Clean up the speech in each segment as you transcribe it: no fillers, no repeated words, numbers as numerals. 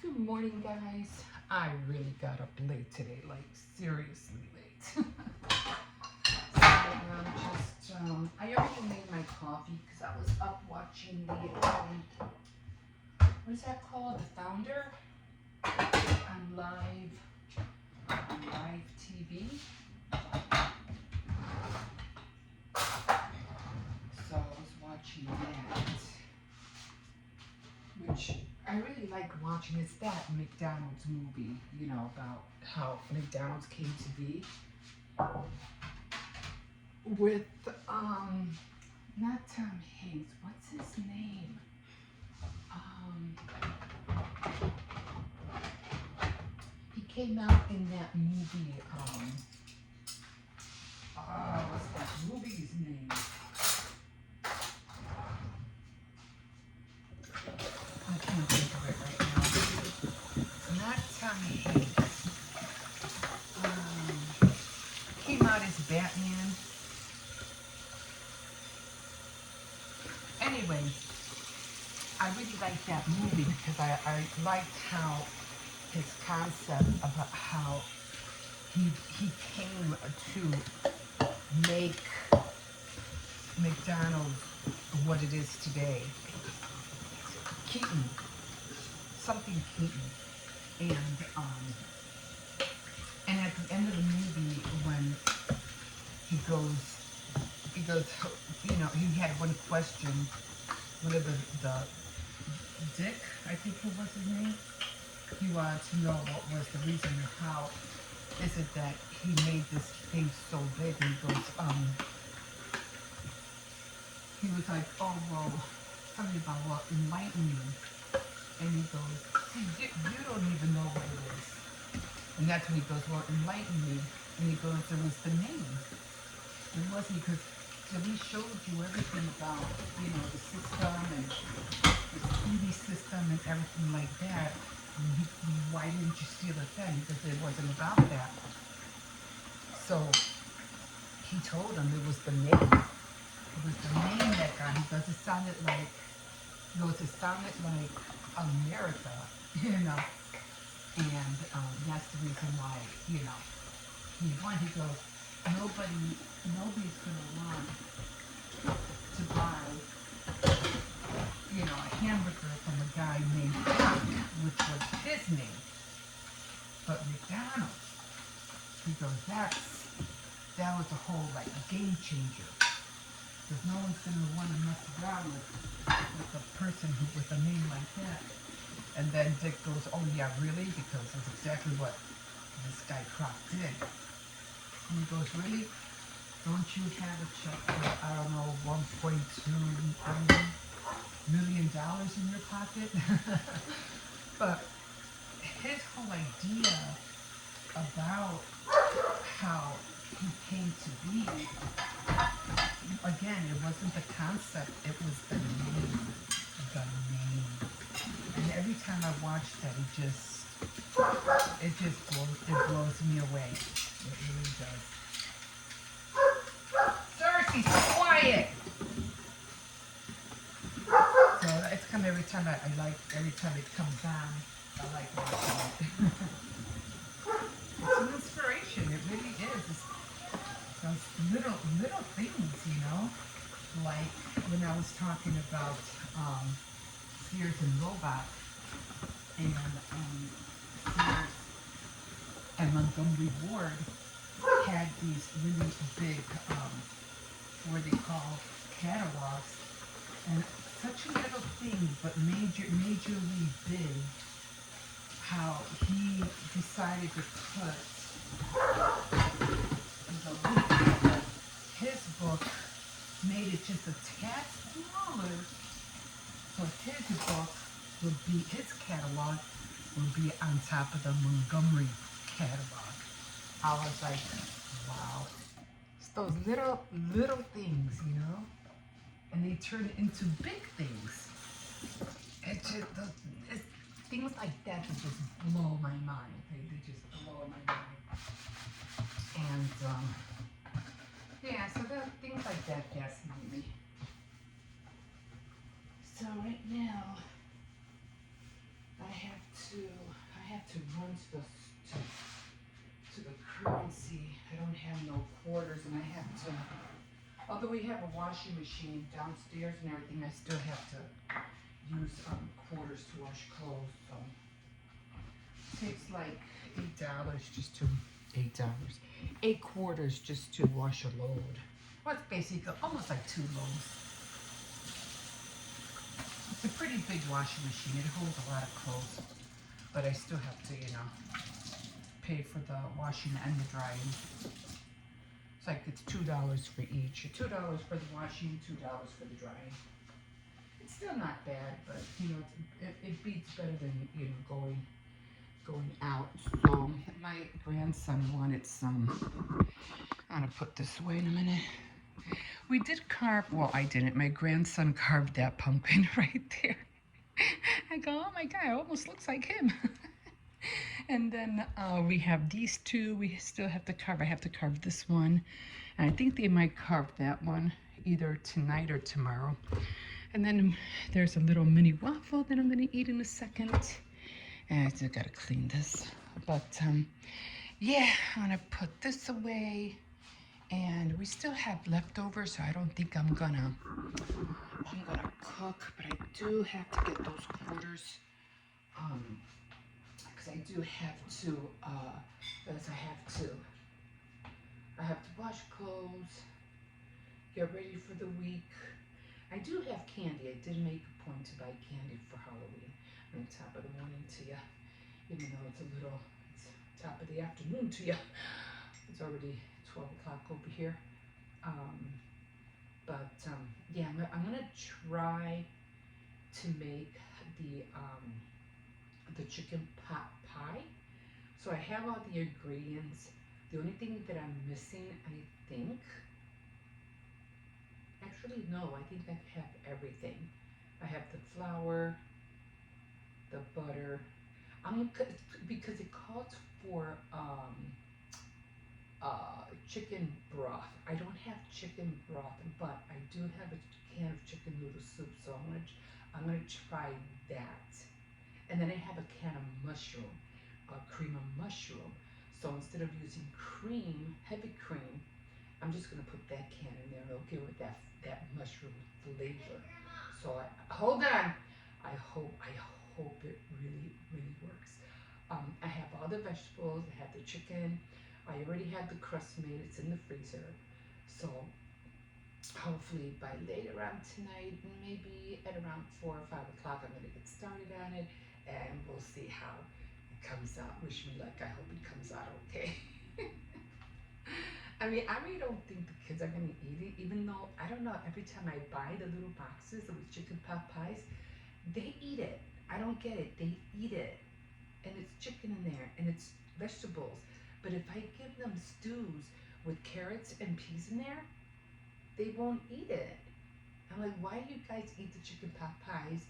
Good morning, guys. I really got up late today, like seriously late. I already made my coffee because I was up watching the, what is that called? The Founder on live TV. So I was watching that, which I really like watching. It's that McDonald's movie, about how McDonald's came to be with not Tom Hanks. What's his name? Um, he came out in that movie. What's that movie's name? I can't think of it right now. Not Tom Hanks. Came out as Batman. Anyway, I really liked that movie because I liked how his concept about how he came to make McDonald's what it is today. Keaton, something Keaton, and at the end of the movie when he goes, he had one question. Whatever the Dick, I think it was his name. He wanted to know what was the reason, how is it that he made this thing so big, and he was like, oh, well, something about, well, enlighten me. And he goes, see, you don't even know what it is. And that's when he goes, well, enlighten me. And he goes, it was the name. It wasn't because we showed you everything about, the system and the TV system and everything like that. Why didn't you steal it then? Because it wasn't about that. So he told him it was the name. It was the name that got him, because it sounded like, America, and that's the reason why, he won. He goes, nobody's gonna want to buy, a hamburger from a guy named Frank, which was his name. But McDonald's, he goes, that was a whole like game changer. Because no one's gonna want to mess around with a person with a name like that. And then Dick goes, oh yeah, really? Because that's exactly what this guy Kroc did. And he goes, really? Don't you have a check for, I don't know, $1.2 million in your pocket? But his whole idea about how he came to be, again, it wasn't the concept, it was the name. The name. And every time I watch that, it blows me away. It really does. Cersei, quiet! So it's come every time every time it comes on, I like watching it. It's an inspiration, it really is. It's those little things, like when I was talking about Sears and Roebuck, and Sears and Montgomery Ward had these really big, what they call catalogs, and such a little thing, but majorly big, how he decided to put his book, made it just a tad smaller, so his catalog would be on top of the Montgomery catalog. I was like, wow. It's those little things, and they turn into big things. It's things like that just blow my mind. They just blow my mind. And yeah, so things like that fascinate me. So right now, I have to to run to the currency. I don't have no quarters, and I have to. Although we have a washing machine downstairs and everything, I still have to use quarters to wash clothes. So it takes like $8 just to $8, 8 quarters just to wash a load. Well, it's basically almost like 2 loads. It's a pretty big washing machine. It holds a lot of clothes, but I still have to, pay for the washing and the drying. It's like it's $2 for each. $2 for the washing, $2 for the drying. It's still not bad, but it beats better than going out. So my grandson wanted some. I'm gonna put this away in a minute. We did carve. Well, I didn't. My grandson carved that pumpkin right there. I go, oh my God, it almost looks like him. And then we have these two. We still have to carve. I have to carve this one. And I think they might carve that one either tonight or tomorrow. And then there's a little mini waffle that I'm going to eat in a second. And I still got to clean this. But yeah, I'm going to put this away. And we still have leftovers, so I don't think I'm gonna cook, but I do have to get those quarters. Because I do have to, because I have to wash clothes, get ready for the week. I do have candy. I did make a point to buy candy for Halloween. On top of the morning to you, even though it's top of the afternoon to you. It's already 12 o'clock over here. Yeah, I'm gonna try to make the chicken pot pie. So I have all the ingredients. The only thing that I'm missing, I think, actually no, I think I have everything. I have the flour, the butter. Because it calls for chicken broth. I don't have chicken broth, but I do have a can of chicken noodle soup, so I'm gonna try that. And then I have a can of mushroom, cream of mushroom. So instead of using cream, heavy cream, I'm just gonna put that can in there and it'll give it that mushroom flavor. So hold on. I hope it really, really works. I have all the vegetables. I have the chicken. I already had the crust made. It's in the freezer. So hopefully by later on tonight, maybe at around 4 or 5 o'clock, I'm gonna get started on it, and we'll see how it comes out. Wish me luck. I hope it comes out okay. I mean, I really don't think the kids are gonna eat it, even though, I don't know, every time I buy the little boxes with chicken pot pies, they eat it. I don't get it. They eat it. And it's chicken in there, and it's vegetables. But if I give them stews with carrots and peas in there, they won't eat it. I'm like, why do you guys eat the chicken pot pies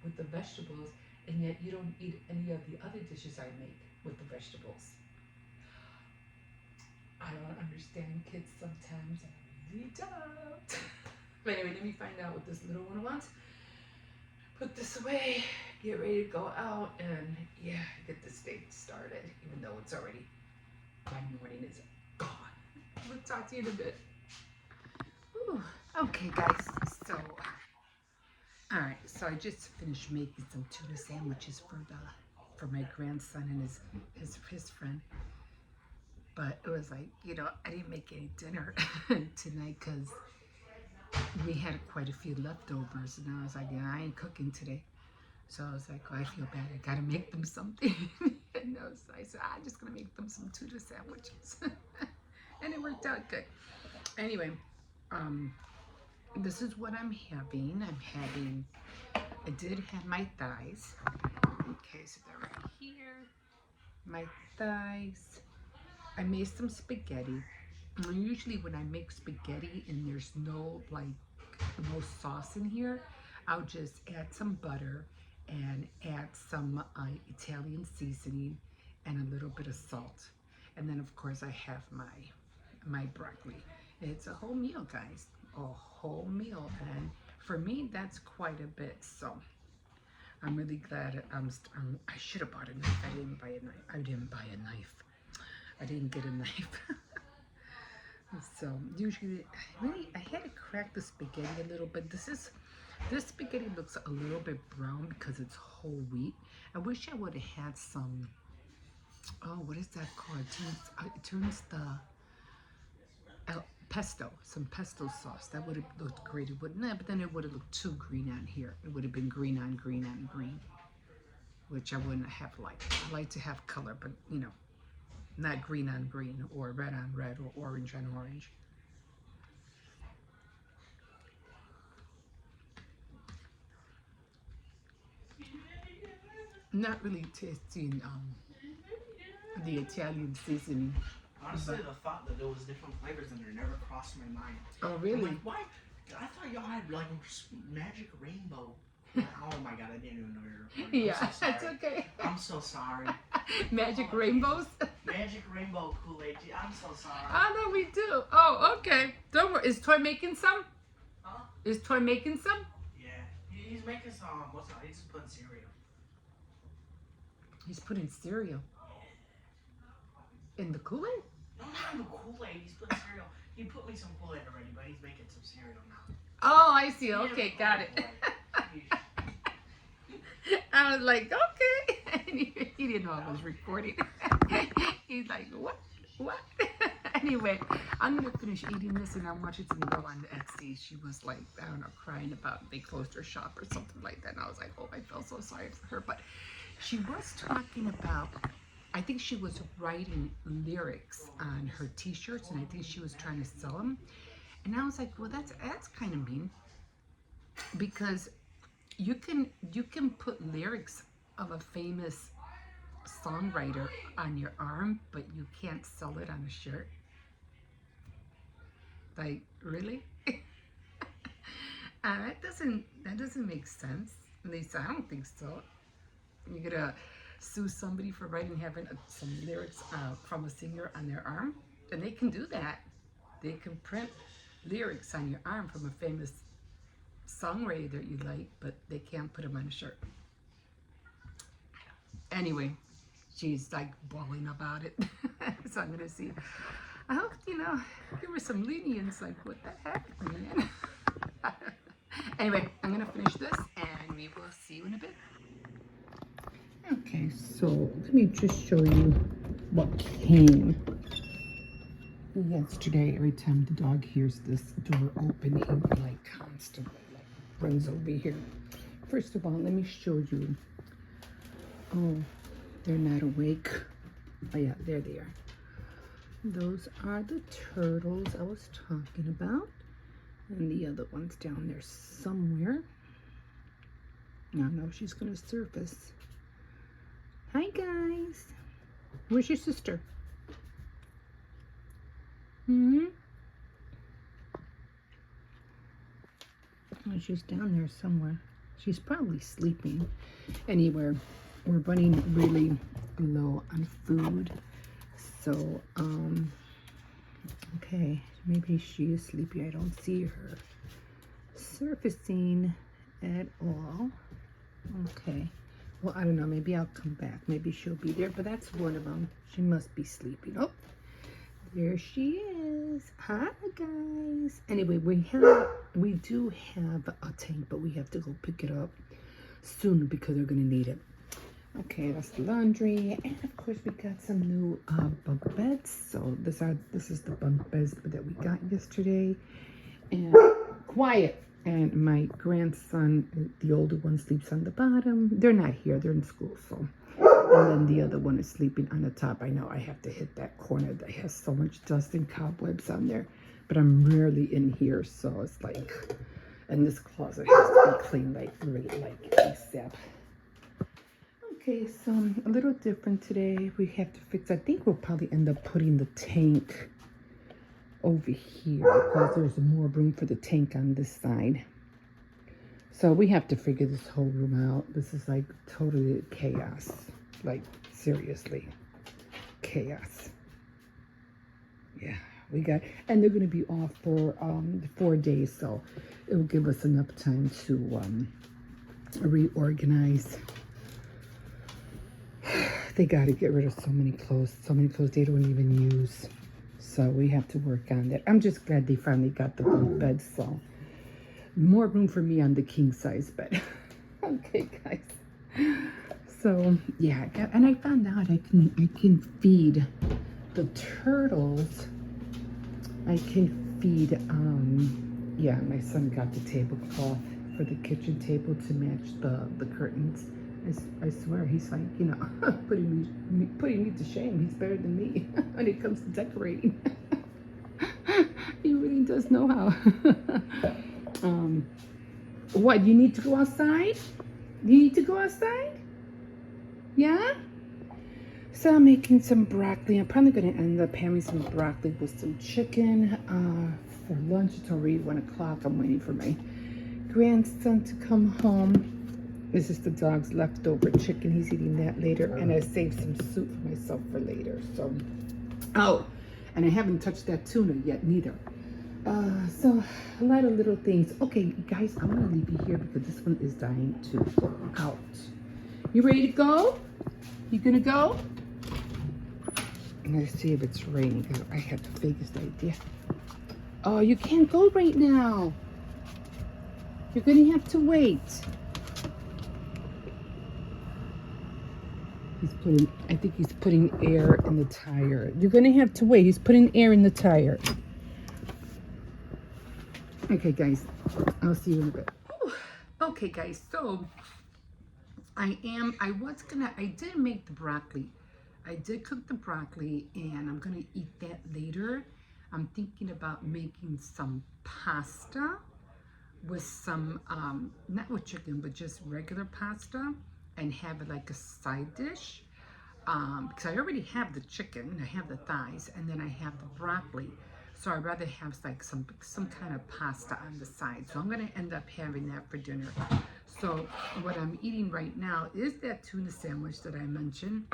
with the vegetables, and yet you don't eat any of the other dishes I make with the vegetables? I don't understand kids sometimes. I really don't. But anyway, let me find out what this little one wants. Put this away, get ready to go out, and yeah, get this day started, even though it's already, my morning is gone. We'll talk to you in a bit. Ooh, okay, guys, so, all right, so I just finished making some tuna sandwiches for my grandson and his friend. But it was like, I didn't make any dinner tonight because we had quite a few leftovers, and I was like, I ain't cooking today. So I was like, I feel bad. I gotta make them something. And so I said, I'm just gonna make them some tuna sandwiches. And it worked out good. Anyway, this is what I'm having. I did have my thighs. Okay, so they're right here. My thighs. I made some spaghetti. And usually when I make spaghetti and there's no sauce in here, I'll just add some butter and add some Italian seasoning and a little bit of salt. And then of course I have my broccoli. It's a whole meal, guys, a whole meal. And for me, that's quite a bit. So I'm really glad I should have bought a knife. I didn't buy a knife. I didn't buy a knife. I didn't get a knife. So usually, I had to crack the spaghetti a little bit. This spaghetti looks a little bit brown because it's whole wheat. I wish I would have had some, oh, what is that called? It turns the pesto, some pesto sauce. That would have looked great. It wouldn't have, but then it would have looked too green on here. It would have been green on green on green, which I wouldn't have liked. I like to have color, but you know, not green on green or red on red or orange on orange. Not really tasting the Italian seasoning. Honestly, the thought that there was different flavors in there never crossed my mind. Oh, really? I'm like, why? I thought y'all had like magic rainbow. Oh my god, I didn't even know you were recording. Yeah, So it's okay. I'm so sorry. Magic rainbows? Magic rainbow Kool-Aid. I'm so sorry. Oh, no, we do. Oh, okay. Don't worry. Is Toy making some? Huh? Is Toy making some? Yeah. He's making some, what's that? He's just putting cereal. He's putting cereal. In the Kool-Aid? No, not in the Kool-Aid. He's putting cereal. He put me some Kool-Aid already, but he's making some cereal now. Oh, I see. Okay, got it. I was like, okay. And he didn't know I was recording. He's like, what? What? Anyway, I'm going to finish eating this, and I'm watching some girl on Etsy. She was like, I don't know, crying about they closed her shop or something like that. And I was like, oh, I felt so sorry for her. But she was talking about, I think she was writing lyrics on her t-shirts, and I think she was trying to sell them. And I was like, well, that's kind of mean, because you can put lyrics of a famous songwriter on your arm, but you can't sell it on a shirt. Like, really? That doesn't make sense. At least I don't think so. You're gonna sue somebody for having some lyrics from a singer on their arm, and they can do that. They can print lyrics on your arm from a famous songwriter that you like, but they can't put them on a shirt. Anyway, she's like bawling about it. So I'm gonna see. I hope, give her some lenience. Like, what the heck, man? Anyway, I'm gonna finish this, and we will see you in a bit. Okay, so let me just show you what came yesterday. Every time the dog hears this door opening, like constantly, like runs over here. First of all, let me show you. Oh, they're not awake. Oh yeah, there they are. Those are the turtles I was talking about. And the other one's down there somewhere. I don't know if she's gonna surface. Hi guys. Where's your sister? Oh, she's down there somewhere. She's probably sleeping. Anyway, we're running really low on food. So, okay, maybe she is sleepy. I don't see her surfacing at all. Okay. Well, I don't know.Maybe I'll come back. Maybe she'll be there. But that's one of them. She must be sleeping. Oh, there she is. Hi, guys. Anyway, we do have a tank, but we have to go pick it up soon because they're going to need it. Okay, that's the laundry. And, of course, we got some new bunk beds. So this is the bunk beds that we got yesterday. And quiet. And my grandson, the older one, sleeps on the bottom. They're not here. They're in school, so. And then the other one is sleeping on the top. I know I have to hit that corner that has so much dust and cobwebs on there. But I'm rarely in here, so it's like... And this closet has to be cleaned, like, really, like, ASAP. Okay, so a little different today. We have to fix... I think we'll probably end up putting the tank over here because there's more room for the tank on this side. So we have to figure this whole room out. This is like totally chaos. Like, seriously, chaos. Yeah, we got, and they're going to be off for 4 days, so it will give us enough time to reorganize. They got to get rid of so many clothes they don't even use. So we have to work on that. I'm just glad they finally got the bunk bed. So more room for me on the king size bed. Okay, guys. So yeah, and I found out I can feed the turtles. I can feed yeah, my son got the tablecloth for the kitchen table to match the curtains. I swear he's like, you know, putting me to shame. He's better than me when it comes to decorating. He really does know how. What, you need to go outside? You need to go outside? Yeah? So I'm making some broccoli. I'm probably going to end up having some broccoli with some chicken for lunch. It's already 1 o'clock. I'm waiting for my grandson to come home. This is the dog's leftover chicken. He's eating that later. And I saved some soup for myself for later. So, oh, and I haven't touched that tuna yet neither. So a lot of little things. Okay, guys, I'm going to leave you here because this one is dying to go out. You ready to go? You gonna go? Let's see if it's raining because I have the biggest idea. Oh, you can't go right now. You're gonna have to wait. I think he's putting air in the tire. You're gonna have to wait. He's putting air in the tire. Okay, guys, I'll see you in a bit. Okay, guys, so I did make the broccoli. I did cook the broccoli and I'm gonna eat that later. I'm thinking about making some pasta with some, not with chicken, but just regular pasta and have it like a side dish. Because I already have the chicken, I have the thighs, and then I have the broccoli. So I'd rather have like some kind of pasta on the side. So I'm gonna end up having that for dinner. So what I'm eating right now is that tuna sandwich that I mentioned.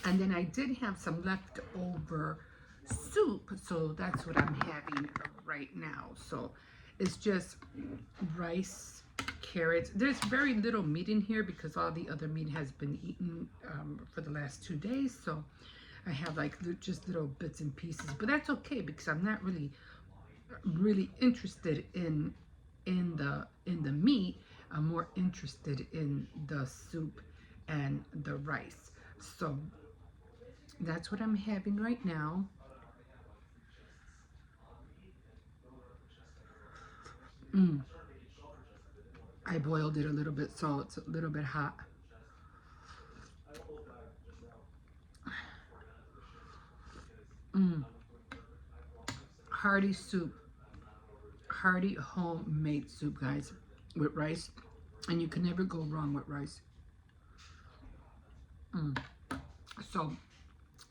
And then I did have some leftover soup, so that's what I'm having right now. So it's just rice, carrots. There's very little meat in here because all the other meat has been eaten for the last 2 days. So I have like just little bits and pieces, but that's okay because I'm not really interested in the meat. I'm more interested in the soup and the rice. So that's what I'm having right now. I boiled it a little bit so it's a little bit hot. Hearty soup. Hearty homemade soup, guys, with rice. And you can never go wrong with rice. So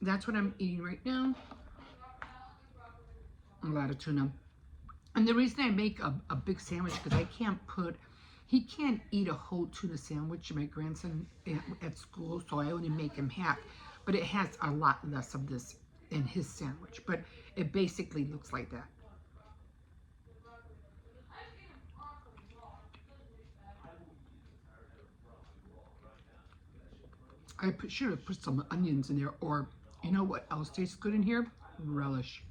that's what I'm eating right now. A lot of tuna. And the reason I make a big sandwich because he can't eat a whole tuna sandwich, my grandson at school, so I only make him half. But it has a lot less of this in his sandwich. But it basically looks like that. I should have put some onions in there, or you know what else tastes good in here? Relish.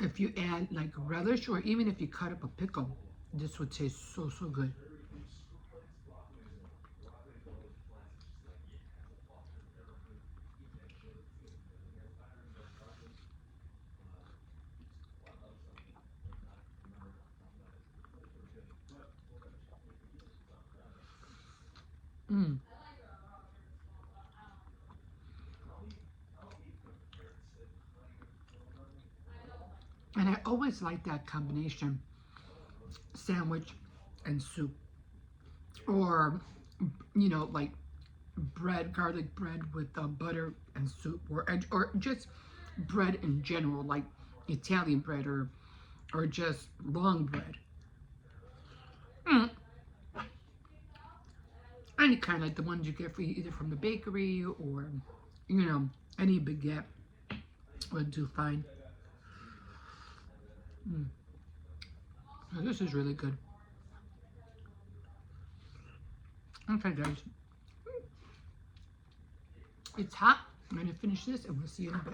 If you add like relish, or even if you cut up a pickle, this would taste so good. And I always like that combination, sandwich and soup. Or, you know, like bread, garlic bread with butter and soup, or just bread in general, like Italian bread or just long bread. Any kind, like the ones you get either from the bakery or, you know, Any baguette would do fine. Now, this is really good. Okay, guys. It's hot. I'm going to finish this and we'll see you in a bit.